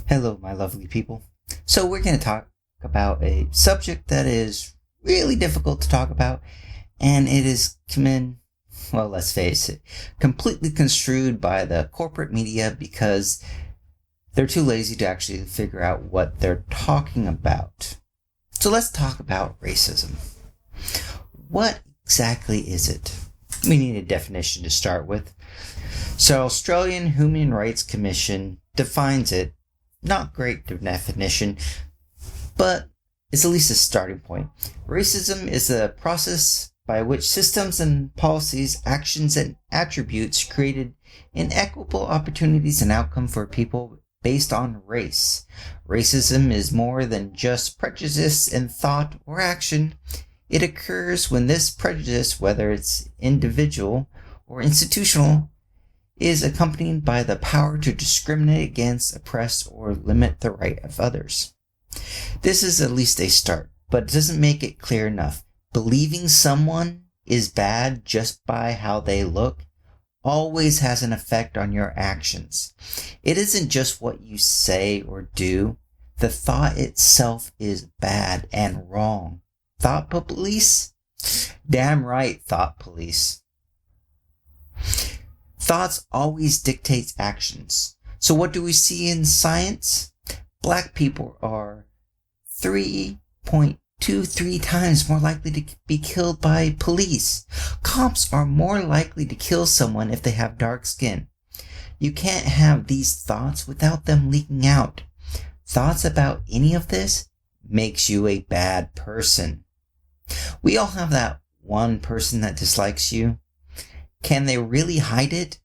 Hello, my lovely people. So, we're going to talk about a subject that is really difficult to talk about, and it is well, let's face it, completely construed by the corporate media because they're too lazy to actually figure out what they're talking about. So, let's talk about racism. What exactly is it? We need a definition to start with. So, Australian Human Rights Commission defines it. Not great definition, but it's at least a starting point. Racism is a process by which systems and policies, actions, and attributes created inequitable opportunities and outcome for people based on race. Racism is more than just prejudice in thought or action. It occurs when this prejudice, whether it's individual or institutional, is accompanied by the power to discriminate against, oppress, or limit the right of others. This is at least a start, but it doesn't make it clear enough. Believing someone is bad just by how they look always has an effect on your actions. It isn't just what you say or do. The thought itself is bad and wrong. Thought police? Damn right, thought police. Thoughts always dictate actions. So what do we see in science? Black people are 3.23 times more likely to be killed by police. Cops are more likely to kill someone if they have dark skin. You can't have these thoughts without them leaking out. Thoughts about any of this makes you a bad person. We all have that one person that dislikes you. Can they really hide it?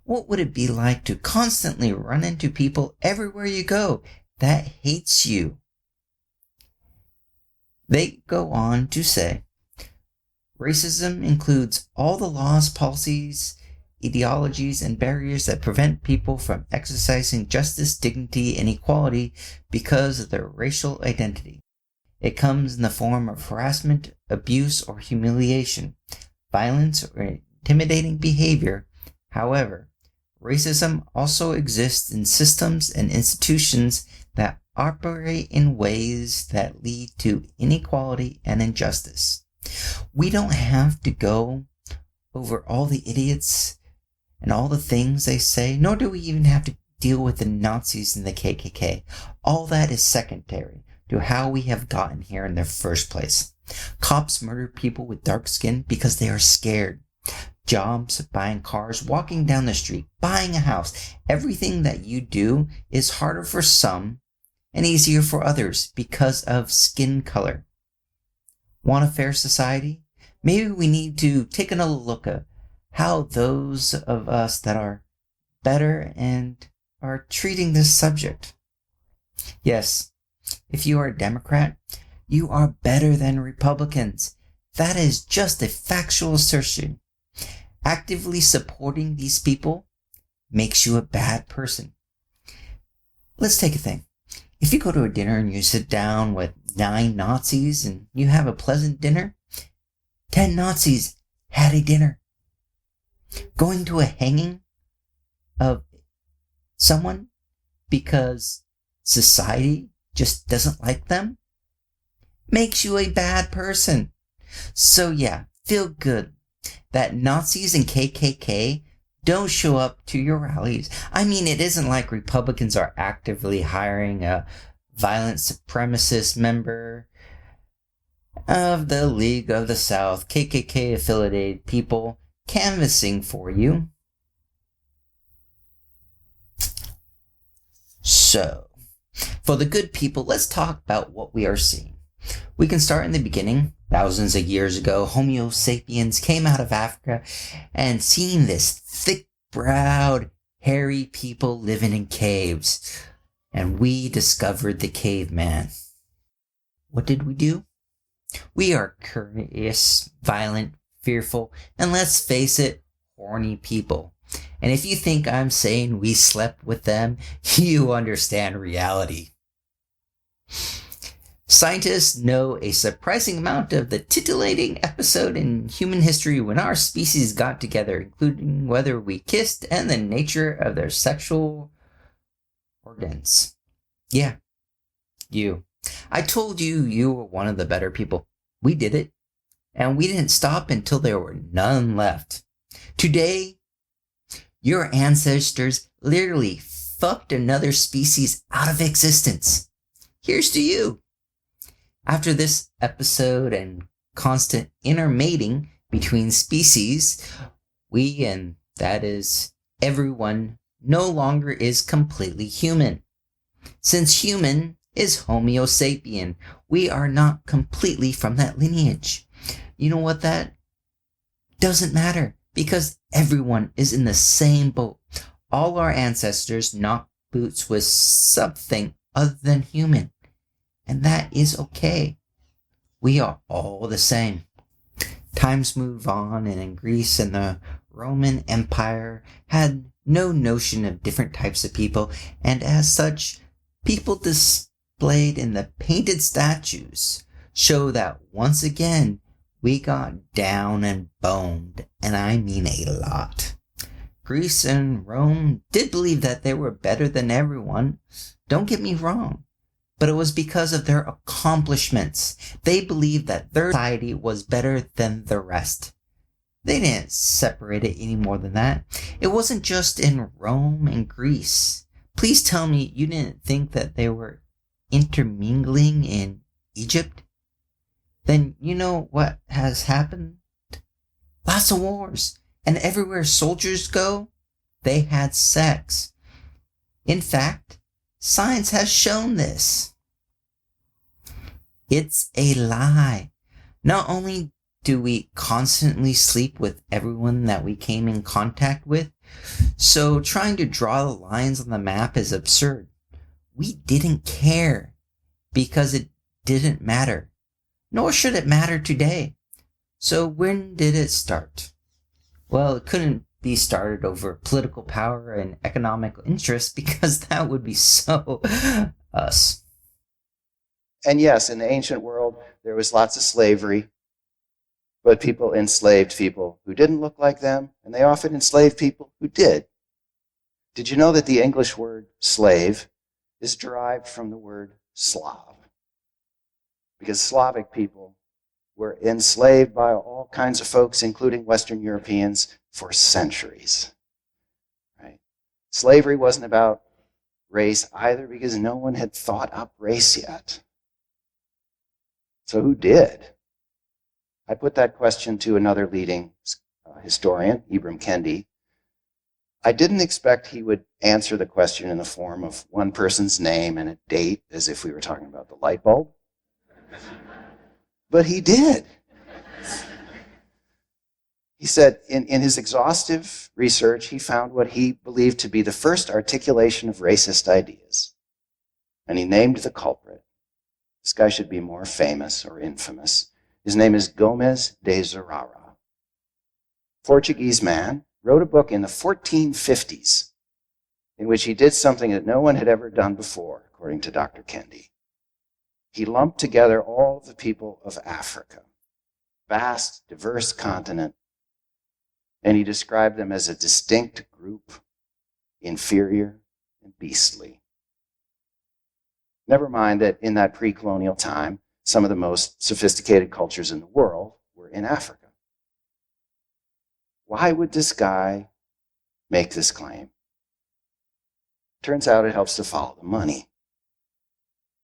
What would it be like to constantly run into people everywhere you go that hates you? They go on to say, racism includes all the laws, policies, ideologies, and barriers that prevent people from exercising justice, dignity, and equality because of their racial identity. It comes in the form of harassment, abuse, or humiliation, violence, or intimidating behavior. However, racism also exists in systems and institutions that operate in ways that lead to inequality and injustice. We don't have to go over all the idiots and all the things they say, nor do we even have to deal with the Nazis and the KKK. All that is secondary to how we have gotten here in the first place. Cops murder people with dark skin because they are scared. Jobs, buying cars, walking down the street, buying a house. Everything that you do is harder for some and easier for others because of skin color. Want a fair society? Maybe we need to take another look at how those of us that are better and are treating this subject. Yes, if you are a Democrat, you are better than Republicans. That is just a factual assertion. Actively supporting these people makes you a bad person. Let's take a thing. If you go to a dinner and you sit down with 9 Nazis and you have a pleasant dinner, 10 Nazis had a dinner. Going to a hanging of someone because society just doesn't like them makes you a bad person. So yeah, feel good that Nazis and KKK don't show up to your rallies. I mean, it isn't like Republicans are actively hiring a violent supremacist member of the League of the South, KKK affiliated people canvassing for you. So, for the good people, let's talk about what we are seeing. We can start in the beginning. Thousands of years ago, Homo sapiens came out of Africa and seen this thick-browed, hairy people living in caves. And we discovered the caveman. What did we do? We are curious, violent, fearful, and let's face it, horny people. And if you think I'm saying we slept with them, you understand reality. Scientists know a surprising amount of the titillating episode in human history when our species got together, including whether we kissed and the nature of their sexual organs. Yeah, you. I told you you were one of the better people. We did it. And we didn't stop until there were none left. Today, your ancestors literally fucked another species out of existence. Here's to you. After this episode and constant intermating between species, we, and that is everyone, no longer is completely human. Since human is Homo sapien, we are not completely from that lineage. You know what? That doesn't matter, because everyone is in the same boat. All our ancestors knocked boots with something other than human, and that is okay. We are all the same. Times move on, and in Greece and the Roman Empire had no notion of different types of people, and as such, people displayed in the painted statues show that once again we got down and boned, and I mean a lot. Greece and Rome did believe that they were better than everyone, don't get me wrong, but it was because of their accomplishments. They believed that their society was better than the rest. They didn't separate it any more than that. It wasn't just in Rome and Greece. Please tell me you didn't think that they were intermingling in Egypt? Then you know what has happened? Lots of wars. And everywhere soldiers go, they had sex. In fact, science has shown this. It's a lie. Not only do we constantly sleep with everyone that we came in contact with, so trying to draw the lines on the map is absurd. We didn't care because it didn't matter. Nor should it matter today. So when did it start? Well, it couldn't be started over political power and economic interest, because that would be so us. And yes, in the ancient world, there was lots of slavery, but people enslaved people who didn't look like them, and they often enslaved people who did. Did you know that the English word slave is derived from the word Slav? Because Slavic people were enslaved by all kinds of folks, including Western Europeans, for centuries. Right? Slavery wasn't about race either, because no one had thought up race yet. So who did? I put that question to another leading historian, Ibram Kendi. I didn't expect he would answer the question in the form of one person's name and a date, as if we were talking about the light bulb. But he did. He said in his exhaustive research, he found what he believed to be the first articulation of racist ideas. And he named the culprit. This guy should be more famous or infamous. His name is Gomes de Zurara. Portuguese man, wrote a book in the 1450s in which he did something that no one had ever done before, according to Dr. Kendi. He lumped together all the people of Africa, vast, diverse continent, and he described them as a distinct group, inferior and beastly. Never mind that in that pre-colonial time, some of the most sophisticated cultures in the world were in Africa. Why would this guy make this claim? Turns out it helps to follow the money.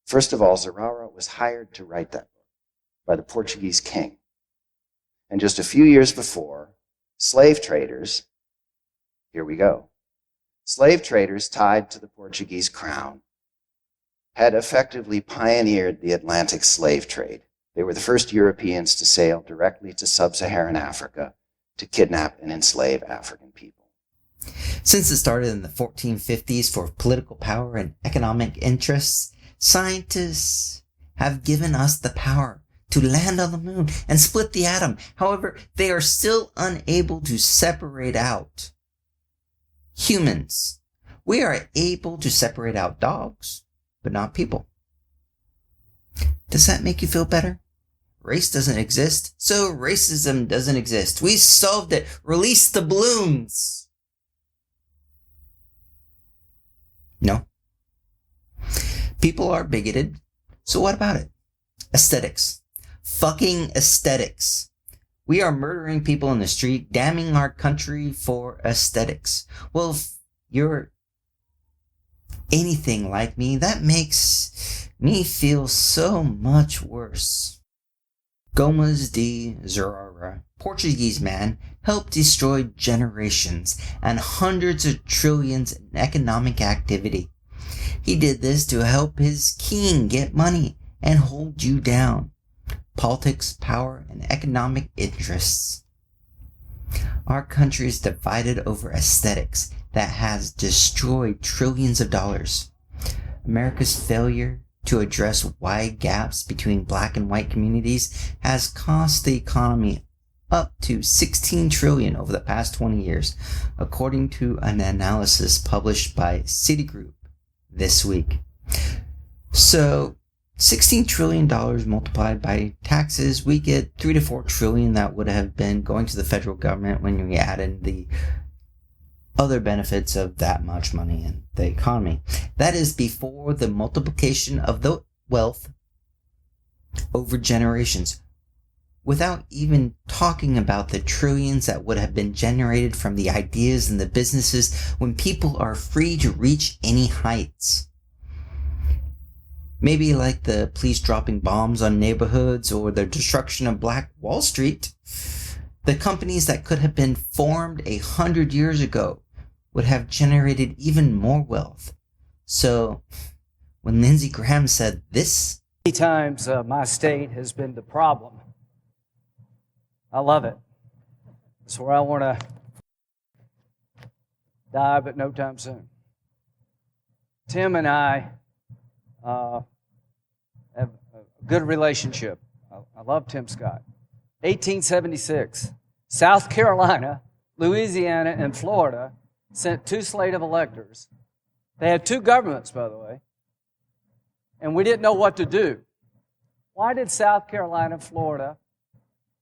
First of all, Zurara was hired to write that book by the Portuguese king. And just a few years before, slave traders, here we go, slave traders tied to the Portuguese crown had effectively pioneered the Atlantic slave trade. They were the first Europeans to sail directly to sub-Saharan Africa to kidnap and enslave African people. Since it started in the 1450s for political power and economic interests, scientists have given us the power to land on the moon and split the atom. However, they are still unable to separate out humans. We are able to separate out dogs, but not people. Does that make you feel better? Race doesn't exist, so racism doesn't exist. We solved it. Release the balloons. No? People are bigoted. So what about it? Aesthetics. Fucking aesthetics. We are murdering people in the street, damning our country for aesthetics. Well, if you're anything like me, that makes me feel so much worse. Gomes de Zurara, Portuguese man, helped destroy generations and hundreds of trillions in economic activity. He did this to help his king get money and hold you down. Politics, power, and economic interests. Our country is divided over aesthetics that has destroyed trillions of dollars. America's failure to address wide gaps between black and white communities has cost the economy up to $16 trillion over the past 20 years, according to an analysis published by Citigroup this week. So, $16 trillion multiplied by taxes, we get 3 to 4 trillion that would have been going to the federal government when we add in the other benefits of that much money in the economy. That is before the multiplication of the wealth over generations, without even talking about the trillions that would have been generated from the ideas and the businesses when people are free to reach any heights. Maybe like the police dropping bombs on neighborhoods or the destruction of Black Wall Street, the companies that could have been formed 100 years ago would have generated even more wealth. So, when Lindsey Graham said this, many times my state has been the problem. I love it. It's where I want to die, but no time soon. Tim and I have a good relationship. I love Tim Scott. 1876, South Carolina, Louisiana, and Florida sent 2 slate of electors. They had 2 governments, by the way, and we didn't know what to do. Why did South Carolina, Florida,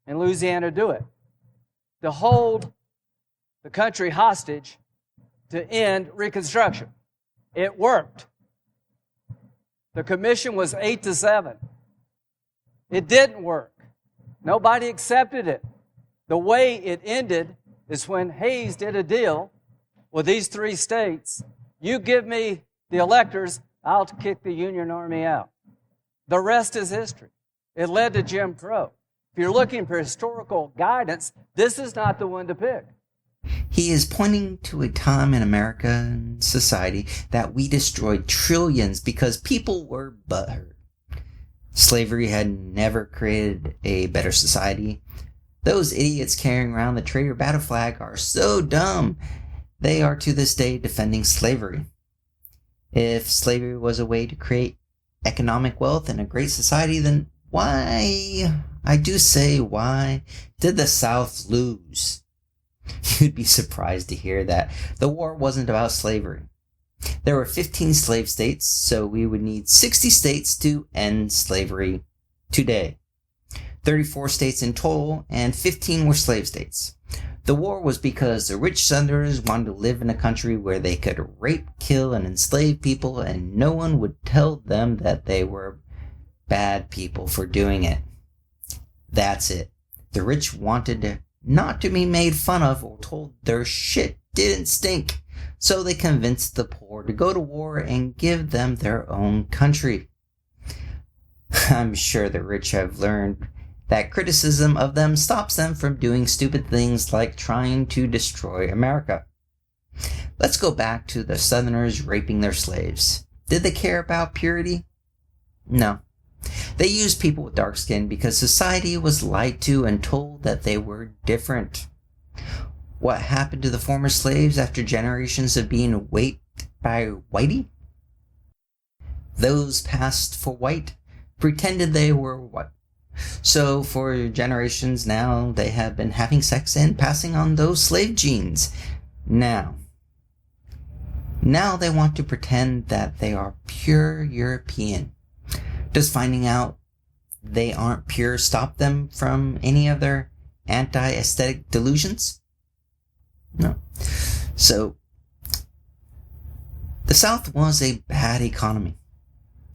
and Louisiana do it? To hold the country hostage to end Reconstruction. It worked. The commission was 8-7. It didn't work. Nobody accepted it. The way it ended is when Hayes did a deal with these 3 states. You give me the electors, I'll kick the Union Army out. The rest is history. It led to Jim Crow. If you're looking for historical guidance, this is not the one to pick. he is pointing to a time in American society that we destroyed trillions because people were butthurt. Slavery had never created a better society. Those idiots carrying around the traitor battle flag are so dumb. They are to this day defending slavery. If slavery was a way to create economic wealth and a great society, then why, I do say why, did the South lose? You'd be surprised to hear that the war wasn't about slavery. There were 15 slave states, so we would need 60 states to end slavery today. 34 states in total, and 15 were slave states. The war was because the rich Southerners wanted to live in a country where they could rape, kill, and enslave people, and no one would tell them that they were bad people for doing it. That's it. The rich wanted not to be made fun of or told their shit didn't stink, so they convinced the poor to go to war and give them their own country. I'm sure the rich have learned that criticism of them stops them from doing stupid things like trying to destroy America. Let's go back to the Southerners raping their slaves. Did they care about purity? No. They used people with dark skin because society was lied to and told that they were different. What happened to the former slaves after generations of being raped by whitey? Those passed for white pretended they were white. So for generations now, they have been having sex and passing on those slave genes. Now they want to pretend that they are pure European. Does finding out they aren't pure stop them from any of their anti-aesthetic delusions? No. So, the South was a bad economy.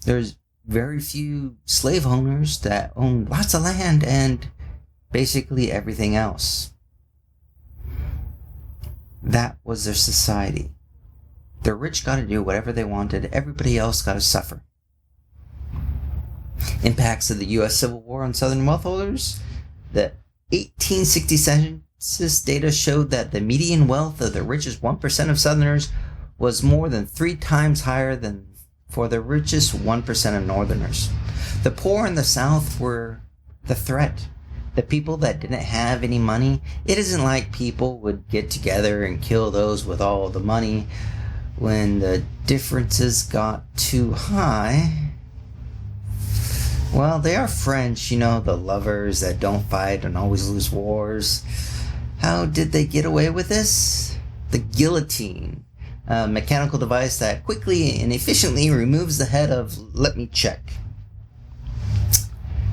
There's very few slave owners that owned lots of land and basically everything else. That was their society. The rich got to do whatever they wanted, everybody else got to suffer. Impacts of the U.S. Civil War on Southern wealth holders. The 1860 census data showed that the median wealth of the richest 1% of Southerners was more than 3 times higher than for the richest 1% of Northerners. The poor in the South were the threat. The people that didn't have any money, it isn't like people would get together and kill those with all the money. When the differences got too high, well, they are French, the lovers that don't fight and always lose wars. How did they get away with this? The guillotine, a mechanical device that quickly and efficiently removes the head of, let me check,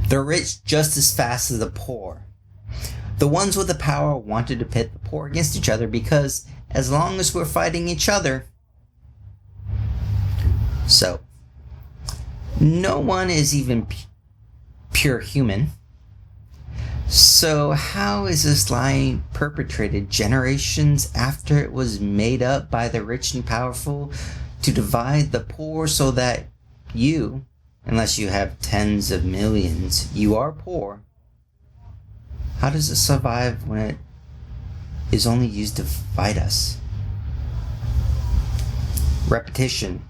the rich just as fast as the poor. The ones with the power wanted to pit the poor against each other because as long as we're fighting each other, so no one is even pure human. So how is this lie perpetrated generations after it was made up by the rich and powerful to divide the poor so that you, unless you have tens of millions, you are poor? How does it survive when it is only used to fight us? Repetition.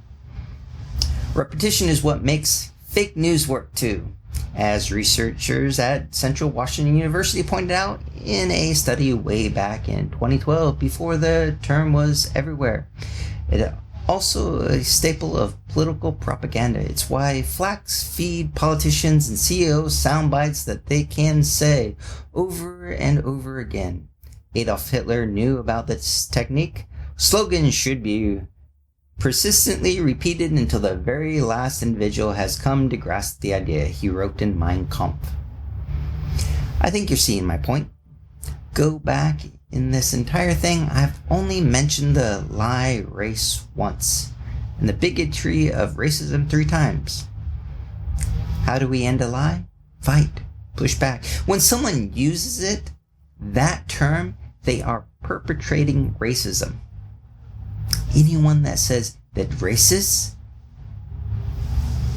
Repetition is what makes fake news work too, as researchers at Central Washington University pointed out in a study way back in 2012 before the term was everywhere. It also a staple of political propaganda. It's why flax feed politicians and CEOs sound bites that they can say over and over again. Adolf Hitler knew about this technique. Slogans should be persistently repeated until the very last individual has come to grasp the idea, he wrote in Mein Kampf. I think you're seeing my point. Go back in this entire thing, I've only mentioned the lie race once, and the bigotry of racism 3 times. How do we end a lie? Fight. Push back. When someone uses it, that term, they are perpetrating racism. Anyone that says that racist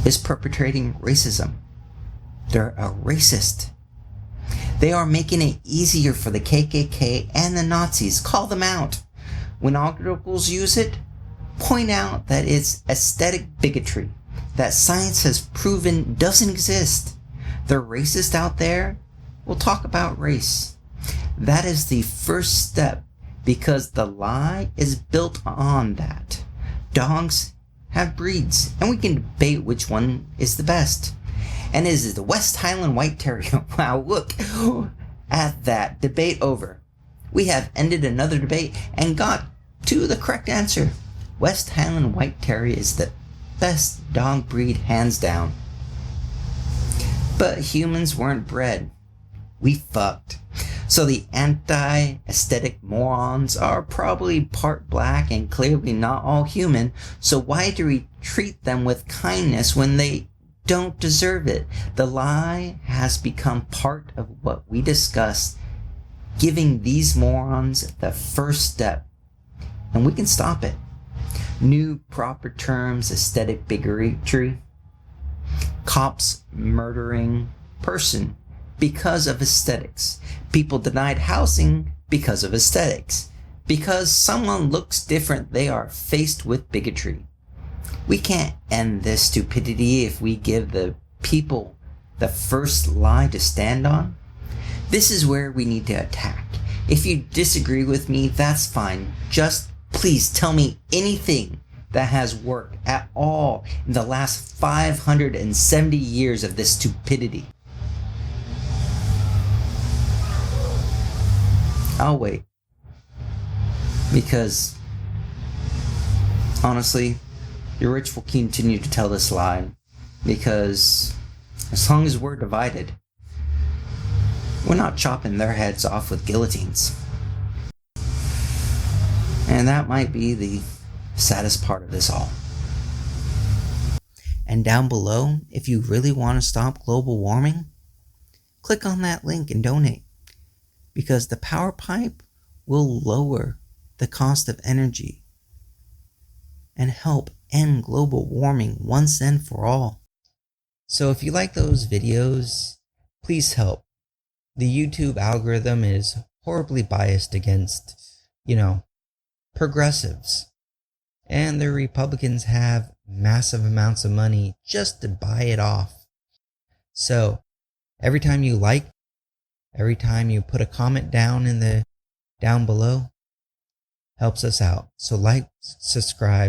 is perpetrating racism. They're a racist. They are making it easier for the KKK and the Nazis. Call them out. When articles use it, point out that it's aesthetic bigotry that science has proven doesn't exist. The racist out there will talk about race. That is the first step, because the lie is built on that. Dogs have breeds, and we can debate which one is the best. And is the West Highland White Terrier. Wow, look at that. Debate over. We have ended another debate and got to the correct answer. West Highland White Terrier is the best dog breed, hands down. But humans weren't bred. We fucked. So the anti-aesthetic morons are probably part black and clearly not all human. So why do we treat them with kindness when they don't deserve it? The lie has become part of what we discussed, giving these morons the first step. And we can stop it. New proper terms, aesthetic bigotry. Cops murdering person because of aesthetics. People denied housing because of aesthetics. Because someone looks different, they are faced with bigotry. We can't end this stupidity if we give the people the first lie to stand on. This is where we need to attack. If you disagree with me, that's fine. Just please tell me anything that has worked at all in the last 570 years of this stupidity. I'll wait. Because, honestly, the rich will continue to tell this lie. Because, as long as we're divided, we're not chopping their heads off with guillotines. And that might be the saddest part of this all. And down below, if you really want to stop global warming, click on that link and donate, because the power pipe will lower the cost of energy and help end global warming once and for all. So if you like those videos, please help. The YouTube algorithm is horribly biased against, progressives. And the Republicans have massive amounts of money just to buy it off. So every time you like, every time you put a comment down below, helps us out. So like, subscribe,